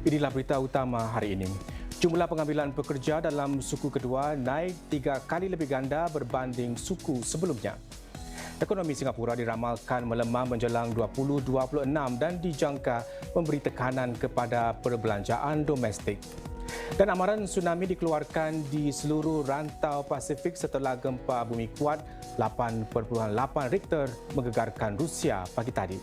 Inilah berita utama hari ini. Jumlah pengambilan pekerja dalam suku kedua naik 3 kali lebih ganda berbanding suku sebelumnya. Ekonomi Singapura diramalkan melemah menjelang 2026 dan dijangka memberi tekanan kepada perbelanjaan domestik. Dan amaran tsunami dikeluarkan di seluruh rantau Pasifik setelah gempa bumi kuat 8.8 Richter menggegarkan Rusia pagi tadi.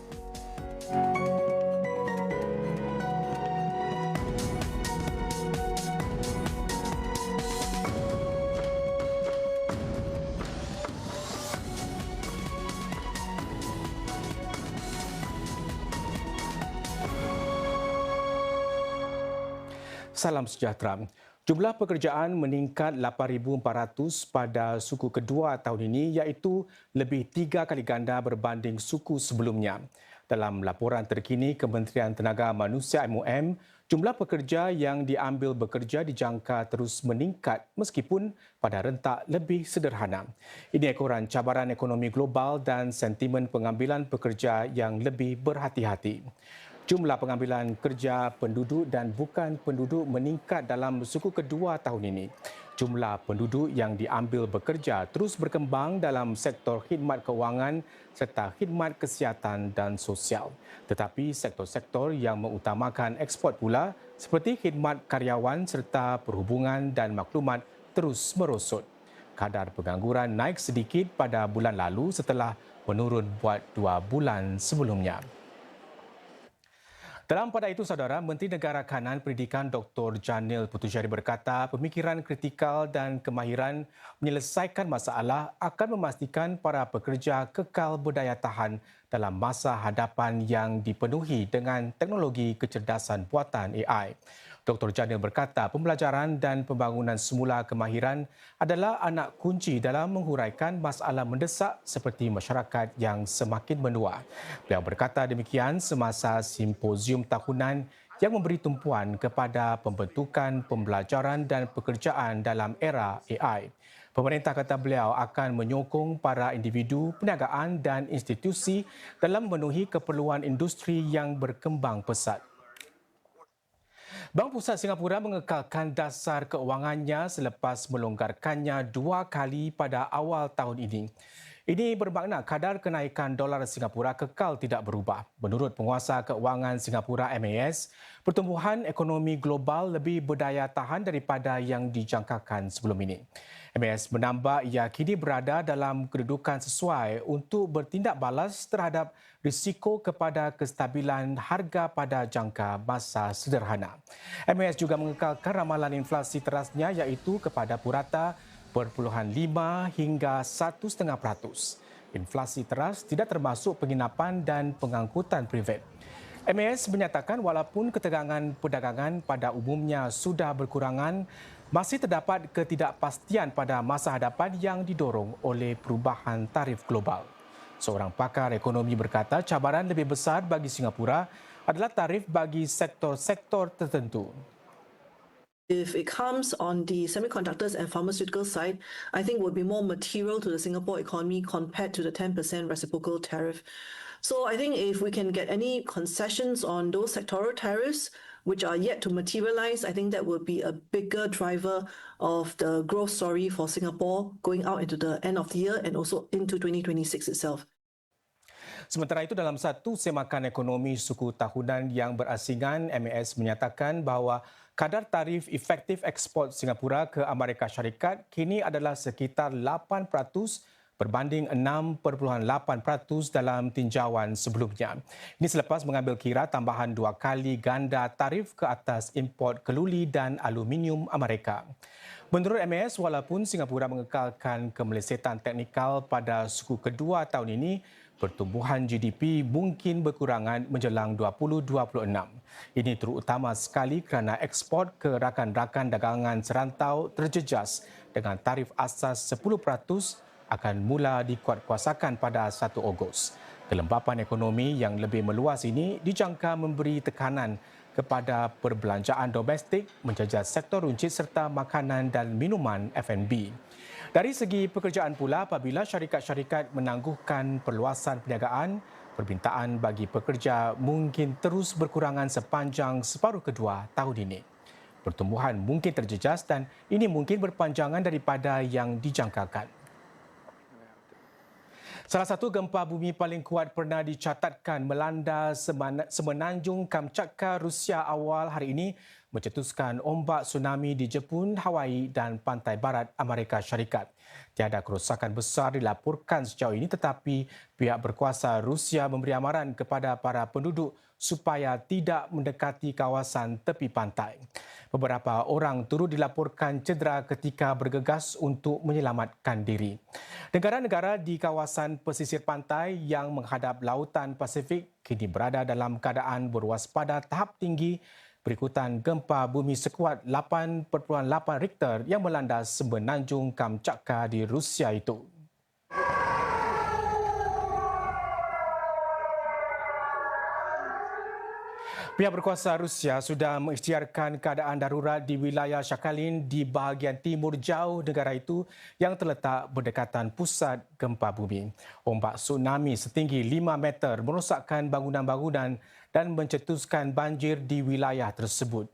Salam sejahtera. Jumlah pekerjaan meningkat 8,400 pada suku kedua tahun ini iaitu lebih 3 kali ganda berbanding suku sebelumnya. Dalam laporan terkini Kementerian Tenaga Manusia MOM, jumlah pekerja yang diambil bekerja dijangka terus meningkat meskipun pada rentak lebih sederhana. Ini ekoran cabaran ekonomi global dan sentimen pengambilan pekerja yang lebih berhati-hati. Jumlah pengambilan kerja penduduk dan bukan penduduk meningkat dalam suku kedua tahun ini. Jumlah penduduk yang diambil bekerja terus berkembang dalam sektor khidmat kewangan serta khidmat kesihatan dan sosial. Tetapi sektor-sektor yang mengutamakan ekspor pula seperti khidmat karyawan serta perhubungan dan maklumat terus merosot. Kadar pengangguran naik sedikit pada bulan lalu setelah menurun buat 2 bulan sebelumnya. Dalam pada itu, saudara, Menteri Negara Kanan Pendidikan Dr. Janil Puthucheary berkata pemikiran kritikal dan kemahiran menyelesaikan masalah akan memastikan para pekerja kekal berdaya tahan dalam masa hadapan yang dipenuhi dengan teknologi kecerdasan buatan AI. Dr. Janil berkata pembelajaran dan pembangunan semula kemahiran adalah anak kunci dalam menghuraikan masalah mendesak seperti masyarakat yang semakin menua. Beliau berkata demikian semasa simposium tahunan yang memberi tumpuan kepada pembentukan pembelajaran dan pekerjaan dalam era AI. Pemerintah, kata beliau, akan menyokong para individu, perniagaan dan institusi dalam memenuhi keperluan industri yang berkembang pesat. Bank Pusat Singapura mengekalkan dasar keuangannya selepas melonggarkannya 2 kali pada awal tahun ini. Ini bermakna kadar kenaikan dolar Singapura kekal tidak berubah. Menurut Penguasa Keuangan Singapura MAS, pertumbuhan ekonomi global lebih berdaya tahan daripada yang dijangkakan sebelum ini. MAS menambah ia kini berada dalam kedudukan sesuai untuk bertindak balas terhadap risiko kepada kestabilan harga pada jangka masa sederhana. MAS juga mengekalkan ramalan inflasi terasnya iaitu kepada purata 0.5 hingga 1,5%. Inflasi teras tidak termasuk penginapan dan pengangkutan privat. MAS menyatakan walaupun ketegangan perdagangan pada umumnya sudah berkurangan, masih terdapat ketidakpastian pada masa hadapan yang didorong oleh perubahan tarif global. Seorang pakar ekonomi berkata cabaran lebih besar bagi Singapura adalah tarif bagi sektor-sektor tertentu. If it comes on the semiconductors and pharmaceutical side, I think will be more material to the Singapore economy compared to the 10% reciprocal tariff. So I think if we can get any concessions on those sectoral tariffs, which are yet to materialize, I think that will be a bigger driver of the growth story for Singapore going out into the end of the year and also into 2026 itself. Sementara itu, dalam satu semakan ekonomi suku tahunan yang berasingan, MAS menyatakan bahawa kadar tarif efektif ekspor Singapura ke Amerika Syarikat kini adalah sekitar 8% berbanding 6.8% dalam tinjauan sebelumnya. Ini selepas mengambil kira tambahan 2 kali ganda tarif ke atas import keluli dan aluminium Amerika. Menurut MAS, walaupun Singapura mengekalkan kemelesetan teknikal pada suku kedua tahun ini, pertumbuhan GDP mungkin berkurangan menjelang 2026. Ini terutama sekali kerana ekspor ke rakan-rakan dagangan serantau terjejas dengan tarif asas 10% akan mula dikuatkuasakan pada 1 Ogos. Kelembapan ekonomi yang lebih meluas ini dijangka memberi tekanan kepada perbelanjaan domestik, menjejas sektor runcit serta makanan dan minuman F&B. Dari segi pekerjaan pula, apabila syarikat-syarikat menangguhkan perluasan perniagaan, Permintaan bagi pekerja mungkin terus berkurangan sepanjang separuh kedua tahun ini. Pertumbuhan mungkin terjejas dan ini mungkin berpanjangan daripada yang dijangkakan. Salah satu gempa bumi paling kuat pernah dicatatkan melanda semenanjung Kamchatka, Rusia awal hari ini mencetuskan ombak tsunami di Jepun, Hawaii dan pantai barat Amerika Syarikat. Tiada kerosakan besar dilaporkan sejauh ini tetapi pihak berkuasa Rusia memberi amaran kepada para penduduk supaya tidak mendekati kawasan tepi pantai. Beberapa orang turut dilaporkan cedera ketika bergegas untuk menyelamatkan diri. Negara-negara di kawasan pesisir pantai yang menghadap lautan Pasifik kini berada dalam keadaan berwaspada tahap tinggi berikutan gempa bumi sekuat 8.8 Richter yang melanda semenanjung Kamchatka di Rusia itu. Pihak berkuasa Rusia sudah mengisytiharkan keadaan darurat di wilayah Sakhalin di bahagian timur jauh negara itu yang terletak berdekatan pusat gempa bumi. Ombak tsunami setinggi 5 meter merosakkan bangunan-bangunan dan mencetuskan banjir di wilayah tersebut.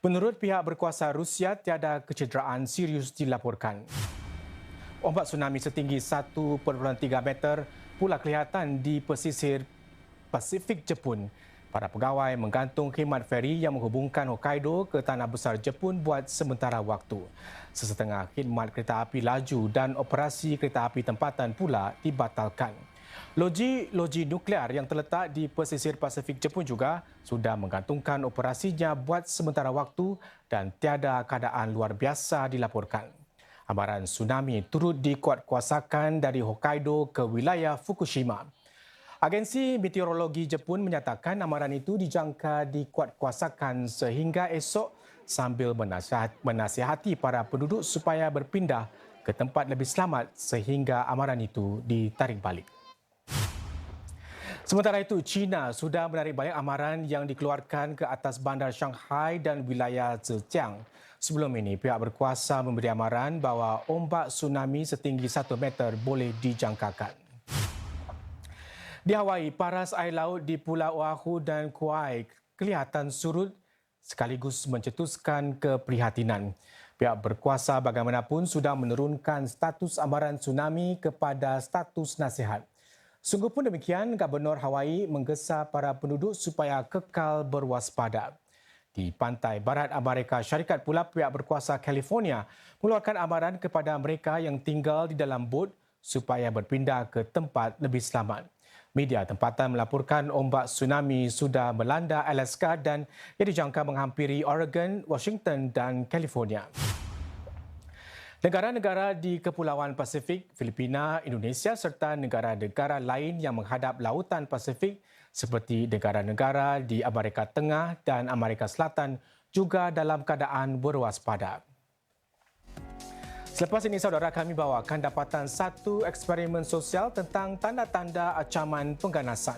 Menurut pihak berkuasa Rusia, tiada kecederaan serius dilaporkan. Ombak tsunami setinggi 1.3 meter pula kelihatan di pesisir Pasifik Jepun. Para pegawai menggantung khidmat feri yang menghubungkan Hokkaido ke tanah besar Jepun buat sementara waktu. Sesetengah khidmat kereta api laju dan operasi kereta api tempatan pula dibatalkan. Loji nuklear yang terletak di pesisir Pasifik Jepun juga sudah menggantungkan operasinya buat sementara waktu dan tiada keadaan luar biasa dilaporkan. Amaran tsunami turut dikuatkuasakan dari Hokkaido ke wilayah Fukushima. Agensi Meteorologi Jepun menyatakan amaran itu dijangka dikuatkuasakan sehingga esok sambil menasihati para penduduk supaya berpindah ke tempat lebih selamat sehingga amaran itu ditarik balik. Sementara itu, China sudah menarik balik amaran yang dikeluarkan ke atas bandar Shanghai dan wilayah Zhejiang. Sebelum ini, pihak berkuasa memberi amaran bahawa ombak tsunami setinggi 1 meter boleh dijangkakan. Di Hawaii, paras air laut di Pulau Oahu dan Kauai kelihatan surut sekaligus mencetuskan keprihatinan. Pihak berkuasa bagaimanapun sudah menurunkan status amaran tsunami kepada status nasihat. Sungguh pun demikian, Gubernur Hawaii menggesa para penduduk supaya kekal berwaspada. Di pantai barat Amerika Syarikat pula pihak berkuasa California mengeluarkan amaran kepada mereka yang tinggal di dalam bot supaya berpindah ke tempat lebih selamat. Media tempatan melaporkan ombak tsunami sudah melanda Alaska dan ia dijangka menghampiri Oregon, Washington dan California. Negara-negara di Kepulauan Pasifik, Filipina, Indonesia serta negara-negara lain yang menghadap lautan Pasifik seperti negara-negara di Amerika Tengah dan Amerika Selatan juga dalam keadaan berwaspada. Selepas ini, saudara, kami bawakan dapatan satu eksperimen sosial tentang tanda-tanda ancaman pengganasan.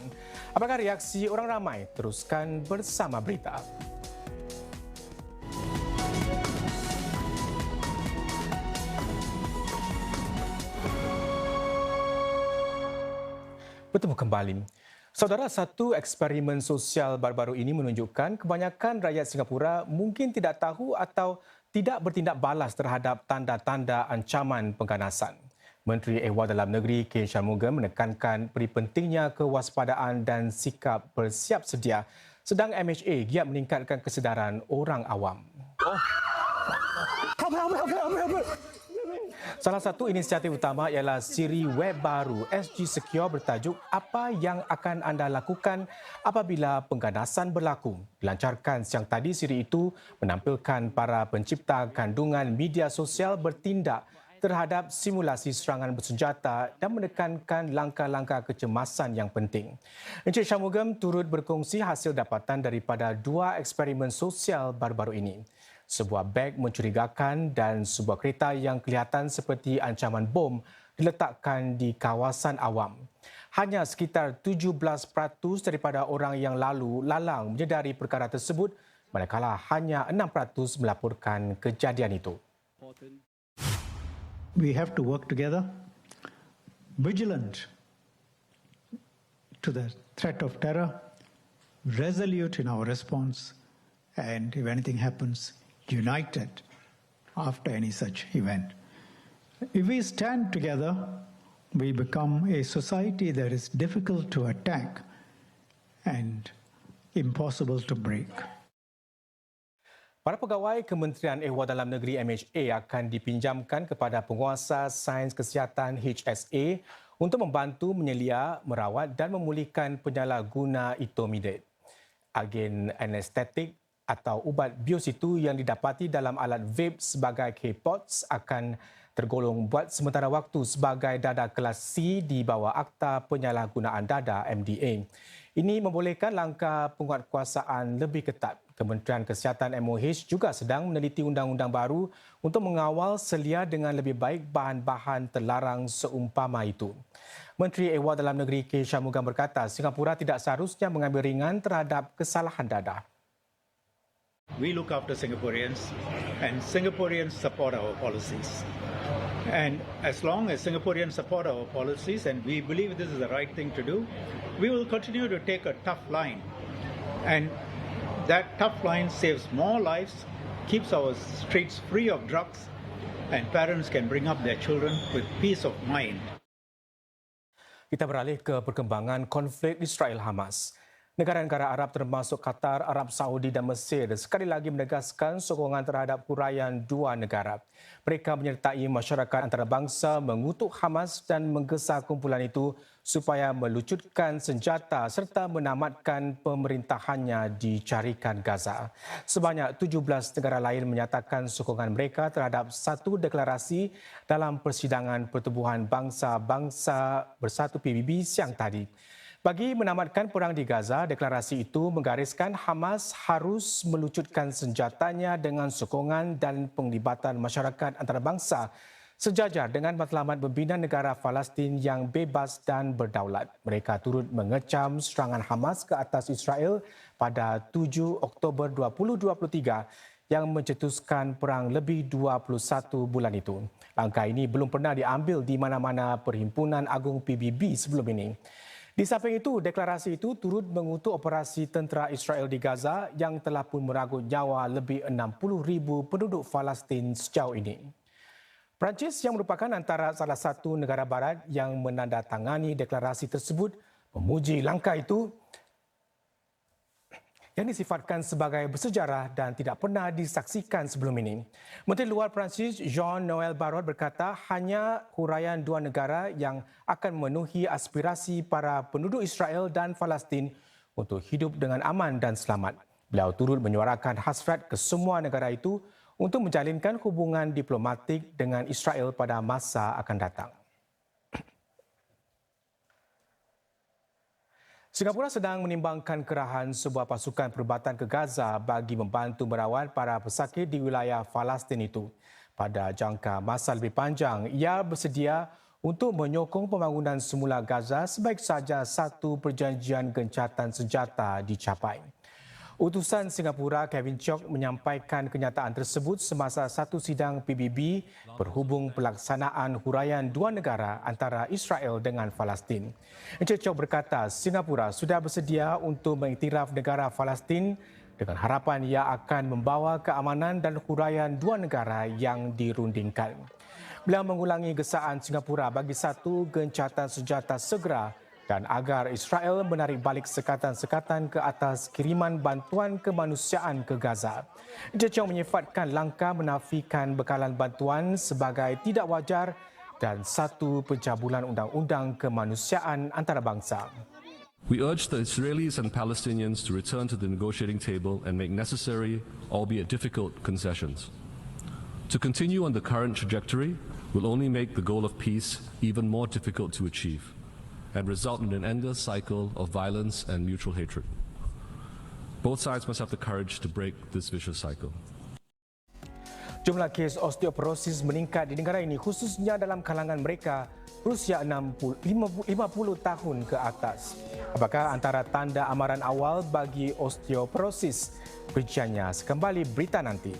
Apakah reaksi orang ramai? Teruskan bersama berita. Bertemu kembali. Saudara, satu eksperimen sosial baru-baru ini menunjukkan kebanyakan rakyat Singapura mungkin tidak tahu atau tidak bertindak balas terhadap tanda-tanda ancaman pengganasan. Menteri Ehwal Dalam Negeri Ken Shanmugam menekankan peri pentingnya kewaspadaan dan sikap bersiap sedia, sedang MHA giat meningkatkan kesedaran orang awam. Salah satu inisiatif utama ialah siri web baru SG Secure bertajuk Apa yang akan anda lakukan apabila pengganasan berlaku. Dilancarkan siang tadi, siri itu menampilkan para pencipta kandungan media sosial bertindak terhadap simulasi serangan bersenjata dan menekankan langkah-langkah kecemasan yang penting. Encik Shanmugam turut berkongsi hasil dapatan daripada 2 eksperimen sosial baru-baru ini. Sebuah beg mencurigakan dan sebuah kereta yang kelihatan seperti ancaman bom diletakkan di kawasan awam. Hanya sekitar 17% daripada orang yang lalu lalang menyedari perkara tersebut, manakala hanya 6% melaporkan kejadian itu. We have to work together, vigilant to the threat of terror, resolute in our response, and if anything happens, united after any such event. If we stand together, we become a society that is difficult to attack and impossible to break. Para pegawai Kementerian Ehwal Dalam Negeri MHA akan dipinjamkan kepada Penguasa Sains Kesihatan HSA untuk membantu menyelia, merawat dan memulihkan penyalahguna etomidate. Agen anestetik atau ubat bios itu yang didapati dalam alat vape sebagai K-POTS akan tergolong buat sementara waktu sebagai dada kelas C di bawah Akta Penyalahgunaan Dada MDA. Ini membolehkan langkah penguatkuasaan lebih ketat. Kementerian Kesihatan MOH juga sedang meneliti undang-undang baru untuk mengawal selia dengan lebih baik bahan-bahan terlarang seumpama itu. Menteri Ehwal Dalam Negeri K. Shanmugam berkata, Singapura tidak seharusnya mengambil ringan terhadap kesalahan dada. We look after Singaporeans and Singaporeans support our policies. And as long as Singaporeans support our policies and we believe this is the right thing to do, we will continue to take a tough line. And that tough line saves more lives, keeps our streets free of drugs, and parents can bring up their children with peace of mind. Kita beralih ke perkembangan konflik Israel-Hamas. Negara-negara Arab termasuk Qatar, Arab Saudi dan Mesir sekali lagi menegaskan sokongan terhadap huraian dua negara. Mereka menyertai masyarakat antarabangsa mengutuk Hamas dan menggesa kumpulan itu supaya melucutkan senjata serta menamatkan pemerintahannya di Carikan Gaza. Sebanyak 17 negara lain menyatakan sokongan mereka terhadap satu deklarasi dalam persidangan Pertubuhan Bangsa-Bangsa Bersatu PBB siang tadi. Bagi menamatkan perang di Gaza, deklarasi itu menggariskan Hamas harus melucutkan senjatanya dengan sokongan dan penglibatan masyarakat antarabangsa sejajar dengan matlamat membina negara Palestin yang bebas dan berdaulat. Mereka turut mengecam serangan Hamas ke atas Israel pada 7 Oktober 2023 yang mencetuskan perang lebih 21 bulan itu. Langkah ini belum pernah diambil di mana-mana Perhimpunan Agung PBB sebelum ini. Di samping itu, deklarasi itu turut mengutuk operasi tentera Israel di Gaza yang telah pun meranggut nyawa lebih 60,000 penduduk Palestin sejauh ini. Perancis yang merupakan antara salah satu negara barat yang menandatangani deklarasi tersebut memuji langkah itu yang disifatkan sebagai bersejarah dan tidak pernah disaksikan sebelum ini. Menteri Luar Perancis Jean-Noël Barrot berkata hanya huraian dua negara yang akan memenuhi aspirasi para penduduk Israel dan Palestin untuk hidup dengan aman dan selamat. Beliau turut menyuarakan hasrat ke semua negara itu untuk menjalinkan hubungan diplomatik dengan Israel pada masa akan datang. Singapura sedang menimbangkan kerahan sebuah pasukan perubatan ke Gaza bagi membantu merawat para pesakit di wilayah Palestin itu. Pada jangka masa lebih panjang, ia bersedia untuk menyokong pembangunan semula Gaza sebaik saja satu perjanjian gencatan senjata dicapai. Utusan Singapura Kevin Chok menyampaikan kenyataan tersebut semasa satu sidang PBB berhubung pelaksanaan huraian dua negara antara Israel dengan Palestin. Encik Chok berkata Singapura sudah bersedia untuk mengiktiraf negara Palestin dengan harapan ia akan membawa keamanan dan huraian dua negara yang dirundingkan. Beliau mengulangi gesaan Singapura bagi satu gencatan senjata segera dan agar Israel menarik balik sekatan-sekatan ke atas kiriman bantuan kemanusiaan ke Gaza. Encik Chong menyifatkan langkah menafikan bekalan bantuan sebagai tidak wajar dan satu pencabulan undang-undang kemanusiaan antarabangsa. We urge the Israelis and Palestinians to return to the negotiating table and make necessary, albeit difficult, concessions. To continue on the current trajectory will only make the goal of peace even more difficult to achieve and result in an endless cycle of violence and mutual hatred. Both sides must have the courage to break this vicious cycle. Jumlah kes osteoporosis meningkat di negara ini khususnya dalam kalangan mereka berusia 50 tahun ke atas. Apakah antara tanda amaran awal bagi osteoporosis? Rinciannya sekembali berita nanti.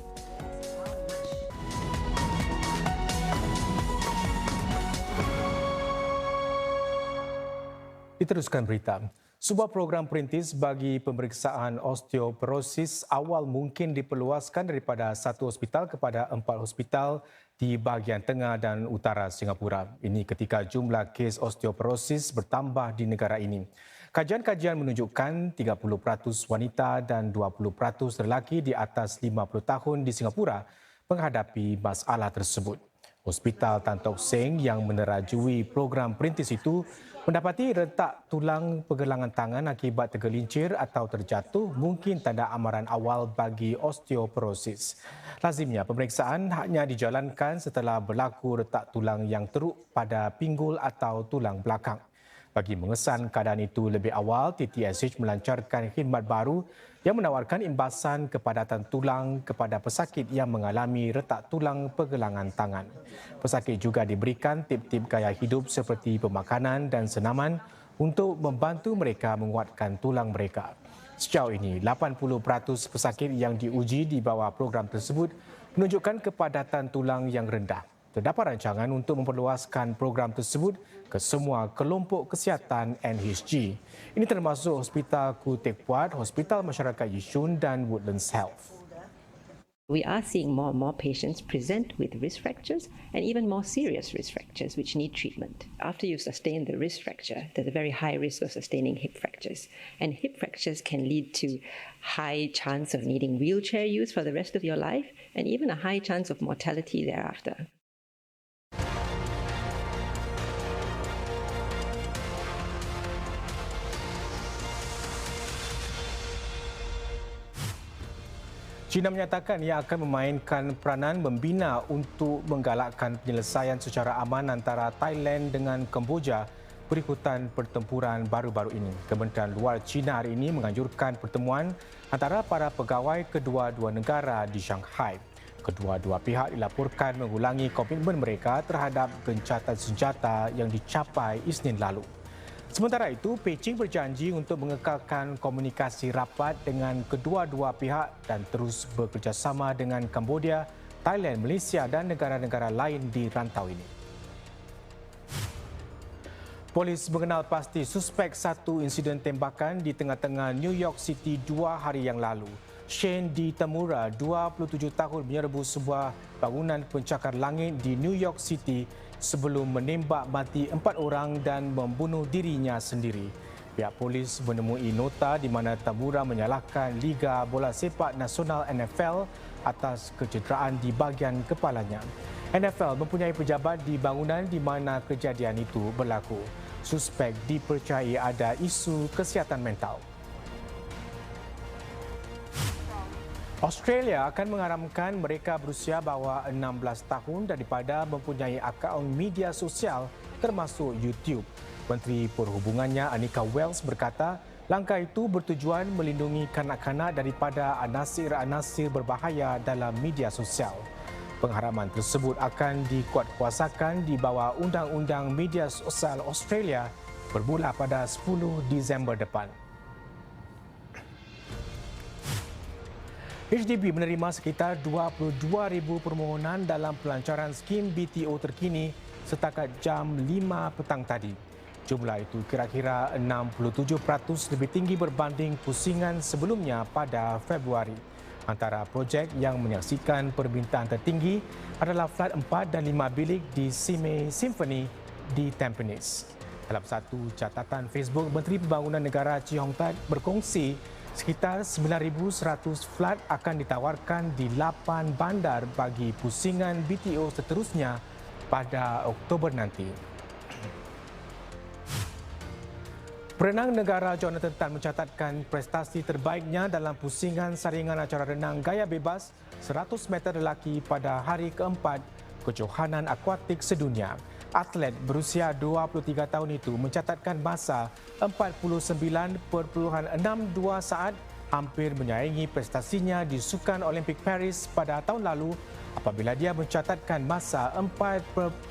Diteruskan berita. Sebuah program perintis bagi pemeriksaan osteoporosis awal mungkin diperluaskan daripada satu hospital kepada 4 hospital di bahagian tengah dan utara Singapura. Ini ketika jumlah kes osteoporosis bertambah di negara ini. Kajian-kajian menunjukkan 30% wanita dan 20% lelaki di atas 50 tahun di Singapura menghadapi masalah tersebut. Hospital Tan Tock Seng yang menerajui program perintis itu mendapati retak tulang pergelangan tangan akibat tergelincir atau terjatuh mungkin tanda amaran awal bagi osteoporosis. Lazimnya pemeriksaan hanya dijalankan setelah berlaku retak tulang yang teruk pada pinggul atau tulang belakang. Bagi mengesan keadaan itu lebih awal, TTSH melancarkan khidmat baru yang menawarkan imbasan kepadatan tulang kepada pesakit yang mengalami retak tulang pergelangan tangan. Pesakit juga diberikan tip-tip gaya hidup seperti pemakanan dan senaman untuk membantu mereka menguatkan tulang mereka. Sejauh ini, 80% pesakit yang diuji di bawah program tersebut menunjukkan kepadatan tulang yang rendah. Terdapat rancangan untuk memperluaskan program tersebut ke semua kelompok kesihatan NHG. Ini termasuk Hospital Khoo Teck Puat, Hospital Masyarakat Yishun dan Woodlands Health. We are seeing more and more patients present with wrist fractures and even more serious wrist fractures which need treatment. After you've sustained the wrist fracture, there's a very high risk of sustaining hip fractures. And hip fractures can lead to high chance of needing wheelchair use for the rest of your life and even a high chance of mortality thereafter. China menyatakan ia akan memainkan peranan membina untuk menggalakkan penyelesaian secara aman antara Thailand dengan Kemboja berikutan pertempuran baru-baru ini. Kementerian Luar China hari ini menganjurkan pertemuan antara para pegawai kedua-dua negara di Shanghai. Kedua-dua pihak dilaporkan mengulangi komitmen mereka terhadap gencatan senjata yang dicapai Isnin lalu. Sementara itu, Beijing berjanji untuk mengekalkan komunikasi rapat dengan kedua-dua pihak dan terus bekerjasama dengan Kamboja, Thailand, Malaysia dan negara-negara lain di rantau ini. Polis mengenal pasti suspek satu insiden tembakan di tengah-tengah New York City 2 hari yang lalu. Shane D. Tamura, 27 tahun, menyerbu sebuah bangunan pencakar langit di New York City sebelum menembak mati 4 orang dan membunuh dirinya sendiri. Pihak polis menemui nota di mana Tamura menyalahkan Liga Bola Sepak Nasional NFL atas kecederaan di bahagian kepalanya. NFL mempunyai pejabat di bangunan di mana kejadian itu berlaku. Suspek dipercayai ada isu kesihatan mental. Australia akan mengharamkan mereka berusia bawah 16 tahun daripada mempunyai akaun media sosial termasuk YouTube. Menteri Perhubungannya Anika Wells berkata, langkah itu bertujuan melindungi kanak-kanak daripada anasir-anasir berbahaya dalam media sosial. Pengharaman tersebut akan dikuatkuasakan di bawah Undang-Undang Media Sosial Australia bermula pada 10 Disember depan. HDB menerima sekitar 22,000 permohonan dalam pelancaran skim BTO terkini setakat jam 5 petang tadi. Jumlah itu kira-kira 67% lebih tinggi berbanding pusingan sebelumnya pada Februari. Antara projek yang menyaksikan permintaan tertinggi adalah flat 4 dan 5 bilik di Simei Symphony di Tampines. Dalam satu catatan Facebook, Menteri Pembangunan Negara Chee Hong Tat berkongsi sekitar 9,100 flat akan ditawarkan di 8 bandar bagi pusingan BTO seterusnya pada Oktober nanti. Perenang negara Jonathan Tan mencatatkan prestasi terbaiknya dalam pusingan saringan acara renang gaya bebas 100 meter lelaki pada hari keempat kejohanan akuatik sedunia. Atlet berusia 23 tahun itu mencatatkan masa 49.62 saat, hampir menyaingi prestasinya di Sukan Olimpik Paris pada tahun lalu apabila dia mencatatkan masa 49.60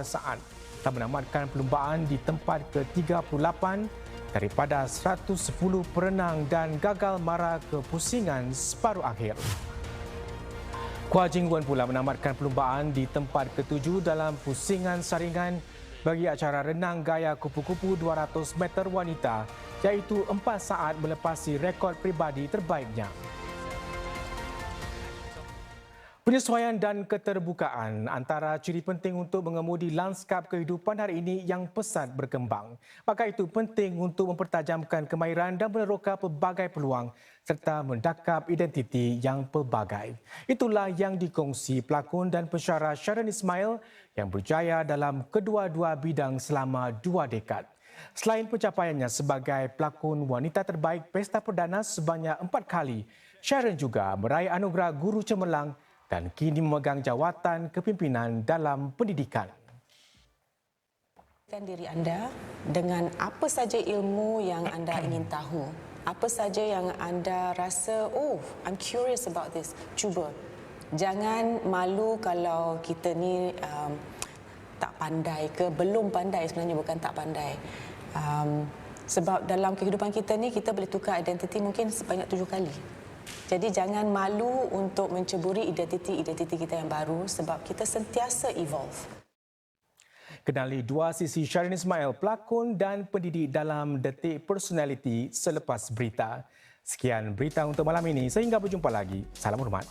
saat. Telah menamatkan perlumbaan di tempat ke-38 daripada 110 perenang dan gagal mara ke pusingan separuh akhir. Hua Jingwen pula menamatkan perlumbaan di tempat ke-7 dalam pusingan saringan bagi acara renang gaya kupu-kupu 200 meter wanita, iaitu 4 saat melepasi rekod peribadi terbaiknya. Penyesuaian dan keterbukaan antara ciri penting untuk mengemudi lanskap kehidupan hari ini yang pesat berkembang. Maka itu penting untuk mempertajamkan kemahiran dan meneroka pelbagai peluang serta mendakap identiti yang pelbagai. Itulah yang dikongsi pelakon dan pensyarah Sharon Ismail yang berjaya dalam kedua-dua bidang selama 2 dekad. Selain pencapaiannya sebagai pelakon wanita terbaik Pesta Perdana sebanyak 4 kali, Sharon juga meraih anugerah Guru Cemerlang dan kini memegang jawatan kepimpinan dalam pendidikan. Diri anda dengan apa saja ilmu yang anda ingin tahu. Apa saja yang anda rasa, oh, I'm curious about this. Cuba. Jangan malu kalau kita ni tak pandai ke, belum pandai sebenarnya, bukan tak pandai. Sebab dalam kehidupan kita ni, kita boleh tukar identiti mungkin sebanyak 7 kali. Jadi jangan malu untuk menceburi identiti kita yang baru sebab kita sentiasa evolve. Kenali dua sisi Sharon Ismail, pelakon dan pendidik dalam Detik Personality selepas berita. Sekian berita untuk malam ini. Sehingga berjumpa lagi. Salam hormat.